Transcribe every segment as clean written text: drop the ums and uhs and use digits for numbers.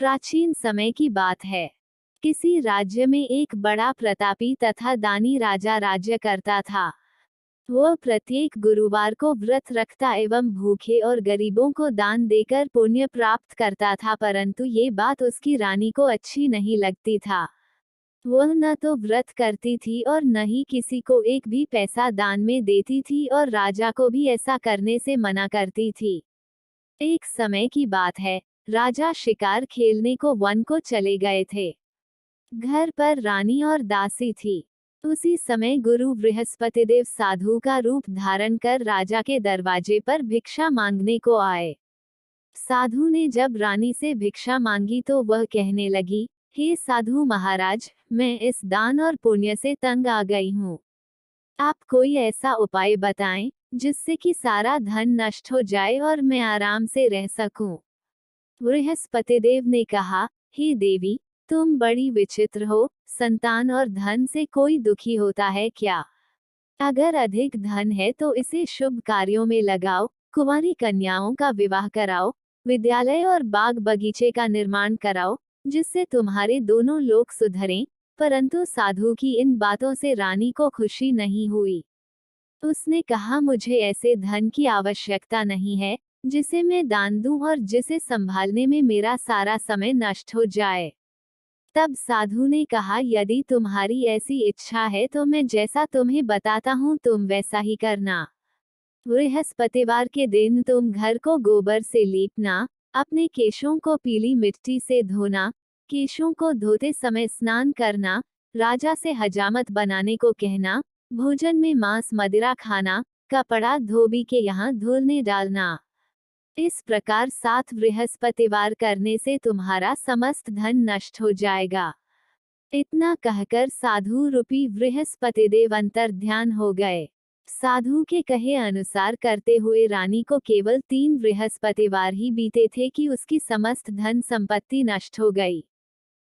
प्राचीन समय की बात है। किसी राज्य में एक बड़ा प्रतापी तथा दानी राजा राज्य करता था। वह प्रत्येक गुरुवार को व्रत रखता एवं भूखे और गरीबों को दान देकर पुण्य प्राप्त करता था, परंतु ये बात उसकी रानी को अच्छी नहीं लगती था। वह न तो व्रत करती थी और न ही किसी को एक भी पैसा दान में देती थी और राजा को भी ऐसा करने से मना करती थी। एक समय की बात है, राजा शिकार खेलने को वन को चले गए थे। घर पर रानी और दासी थी। उसी समय गुरु बृहस्पतिदेव साधु का रूप धारण कर राजा के दरवाजे पर भिक्षा मांगने को आए। साधु ने जब रानी से भिक्षा मांगी तो वह कहने लगी, हे साधु महाराज, मैं इस दान और पुण्य से तंग आ गई हूँ। आप कोई ऐसा उपाय बताएं जिससे कि सारा धन नष्ट हो जाए और मैं आराम से रह सकूं। बृहस्पतिदेव ने कहा, हे देवी, तुम बड़ी विचित्र हो। संतान और धन से कोई दुखी होता है क्या? अगर अधिक धन है तो इसे शुभ कार्यों में लगाओ, कुंवारी कन्याओं का विवाह कराओ, विद्यालय और बाग बगीचे का निर्माण कराओ, जिससे तुम्हारे दोनों लोक सुधरें। परंतु साधु की इन बातों से रानी को खुशी नहीं हुई। उसने कहा, मुझे ऐसे धन की आवश्यकता नहीं है जिसे मैं दान दूं और जिसे संभालने में मेरा सारा समय नष्ट हो जाए। तब साधु ने कहा, यदि तुम्हारी ऐसी इच्छा है तो मैं जैसा तुम्हें बताता हूँ तुम वैसा ही करना। बृहस्पतिवार के दिन तुम घर को गोबर से लीपना, अपने केशों को पीली मिट्टी से धोना, केशों को धोते समय स्नान करना, राजा से हजामत बनाने को कहना, भोजन में मांस मदिरा खाना, कपड़ा धोबी के यहाँ धुलने डालना। इस प्रकार 7 बृहस्पतिवार करने से तुम्हारा समस्त धन नष्ट हो जाएगा। इतना कहकर साधु रूपी बृहस्पतिदेव अंतर्ध्यान हो गए। साधु के कहे अनुसार करते हुए रानी को केवल 3 बृहस्पतिवार ही बीते थे कि उसकी समस्त धन संपत्ति नष्ट हो गई।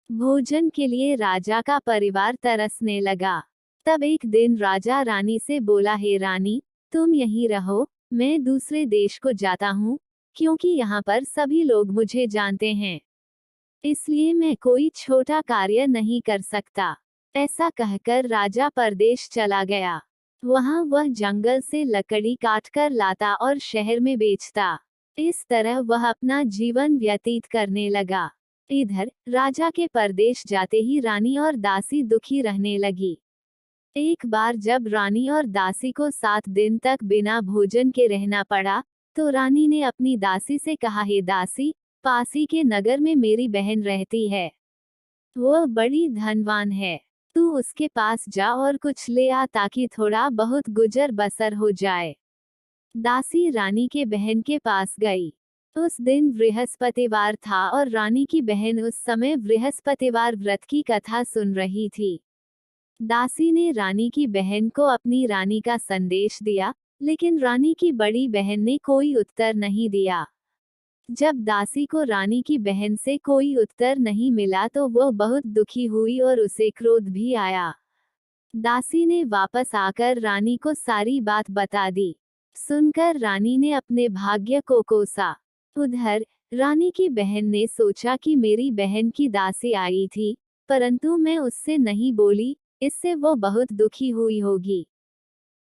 भोजन के लिए राजा का परिवार तरसने लगा। तब एक दिन राजा रानी से बोला, हे रानी, तुम यहीं रहो, मैं दूसरे देश को जाता हूँ, क्योंकि यहाँ पर सभी लोग मुझे जानते हैं, इसलिए मैं कोई छोटा कार्य नहीं कर सकता। ऐसा कहकर राजा परदेश चला गया। वहाँ वह जंगल से लकड़ी काटकर लाता और शहर में बेचता। इस तरह वह अपना जीवन व्यतीत करने लगा। इधर राजा के परदेश जाते ही रानी और दासी दुखी रहने लगी। एक बार जब रानी और दासी को 7 दिन तक बिना भोजन के रहना पड़ा, तो रानी ने अपनी दासी से कहा, हे दासी, पासी के नगर में मेरी बहन रहती है। वह बड़ी धनवान है। तू उसके पास जा और कुछ ले आ ताकि थोड़ा बहुत गुजर बसर हो जाए। दासी रानी के बहन के पास गई। उस दिन बृहस्पतिवार था और रानी की बहन उस समय बृहस्पतिवार व्रत की कथा सुन रही थी। दासी ने रानी की बहन को अपनी रानी का संदेश दिया, लेकिन रानी की बड़ी बहन ने कोई उत्तर नहीं दिया। जब दासी को रानी की बहन से कोई उत्तर नहीं मिला तो वह बहुत दुखी हुई और उसे क्रोध भी आया। दासी ने वापस आकर रानी को सारी बात बता दी। सुनकर रानी ने अपने भाग्य को कोसा। उधर रानी की बहन ने सोचा कि मेरी बहन की दासी आई थी, परंतु मैं उससे नहीं बोली, इससे वो बहुत दुखी हुई होगी।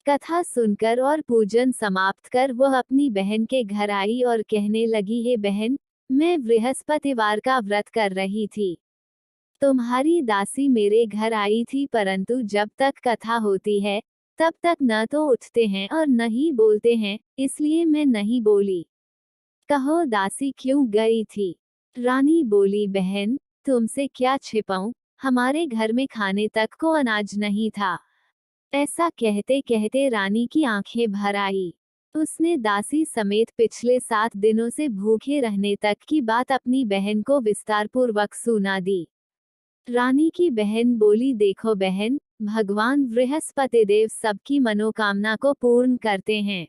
कथा सुनकर और पूजन समाप्त कर वह अपनी बहन के घर आई और कहने लगी, हे बहन, मैं बृहस्पतिवार का व्रत कर रही थी। तुम्हारी दासी मेरे घर आई थी, परंतु जब तक कथा होती है तब तक न तो उठते हैं और न ही बोलते हैं, इसलिए मैं नहीं बोली। कहो दासी क्यों गई थी? रानी बोली, बहन, तुमसे क्या छिपाऊं, हमारे घर में खाने तक को अनाज नहीं था। ऐसा कहते कहते रानी की आंखें भर आई। उसने दासी समेत पिछले 7 दिनों से भूखे रहने तक की बात अपनी बहन को विस्तारपूर्वक सुना दी। रानी की बहन बोली, देखो बहन, भगवान बृहस्पतिदेव सबकी मनोकामना को पूर्ण करते हैं।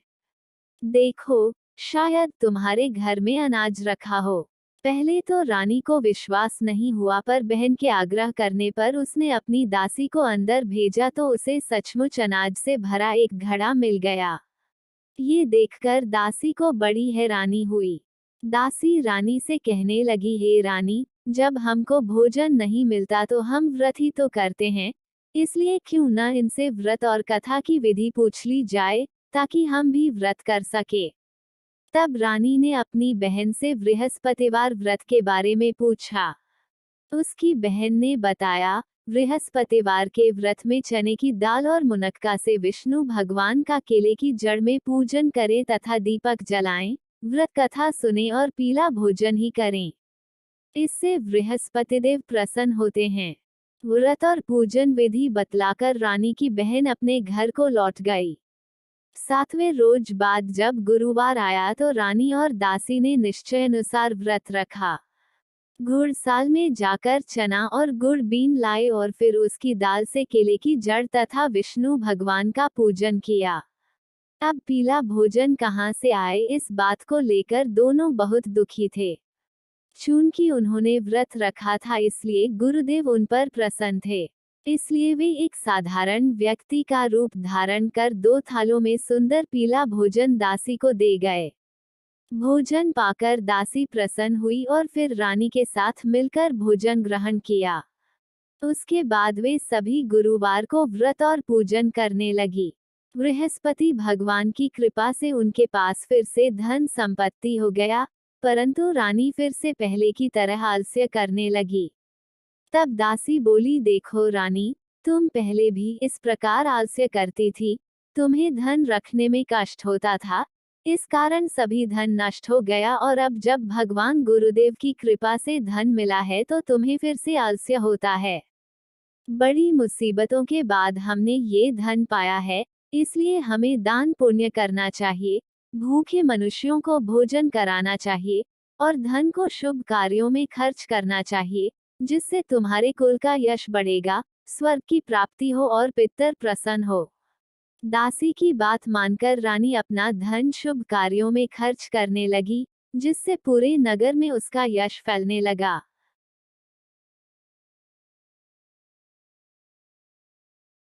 देखो, शायद तुम्हारे घर में अनाज रखा हो। पहले तो रानी को विश्वास नहीं हुआ, पर बहन के आग्रह करने पर उसने अपनी दासी को अंदर भेजा तो उसे सचमुच अनाज से भरा एक घड़ा मिल गया। ये देखकर दासी को बड़ी हैरानी हुई। दासी रानी से कहने लगी, हे रानी, जब हमको भोजन नहीं मिलता तो हम व्रत ही तो करते हैं, इसलिए क्यों न इनसे व्रत और कथा की विधि पूछ ली जाए, ताकि हम भी व्रत कर सके। तब रानी ने अपनी बहन से बृहस्पतिवार व्रत के बारे में पूछा। उसकी बहन ने बताया, बृहस्पतिवार के व्रत में चने की दाल और मुनक्का से विष्णु भगवान का केले की जड़ में पूजन करें तथा दीपक जलाएं, व्रत कथा सुने और पीला भोजन ही करें। इससे बृहस्पतिदेव प्रसन्न होते हैं। व्रत और पूजन विधि बतलाकर रानी की बहन अपने घर को लौट गई। 7वें रोज बाद जब गुरुवार आया तो रानी और दासी ने निश्चयानुसार व्रत रखा। घुड़साल में जाकर चना और गुड़ बीन लाए और फिर उसकी दाल से केले की जड़ तथा विष्णु भगवान का पूजन किया। अब पीला भोजन कहाँ से आए, इस बात को लेकर दोनों बहुत दुखी थे। चूंकि उन्होंने व्रत रखा था इसलिए गुरुदेव उन पर प्रसन्न थे, इसलिए वे एक साधारण व्यक्ति का रूप धारण कर 2 थालों में सुंदर पीला भोजन दासी को दे गए। भोजन पाकर दासी प्रसन्न हुई और फिर रानी के साथ मिलकर भोजन ग्रहण किया। उसके बाद वे सभी गुरुवार को व्रत और पूजन करने लगी। बृहस्पति भगवान की कृपा से उनके पास फिर से धन संपत्ति हो गया, परंतु रानी फिर से पहले की तरह आलस्य करने लगी। तब दासी बोली, देखो रानी, तुम पहले भी इस प्रकार आलस्य करती थी, तुम्हें धन रखने में कष्ट होता था, इस कारण सभी धन नष्ट हो गया और अब जब भगवान गुरुदेव की कृपा से धन मिला है तो तुम्हें फिर से आलस्य होता है। बड़ी मुसीबतों के बाद हमने ये धन पाया है, इसलिए हमें दान पुण्य करना चाहिए, भूखे मनुष्यों को भोजन कराना चाहिए और धन को शुभ कार्यों में खर्च करना चाहिए, जिससे तुम्हारे कुल का यश बढ़ेगा, स्वर्ग की प्राप्ति हो और पितर प्रसन्न हो। दासी की बात मानकर रानी अपना धन शुभ कार्यों में खर्च करने लगी, जिससे पूरे नगर में उसका यश फैलने लगा।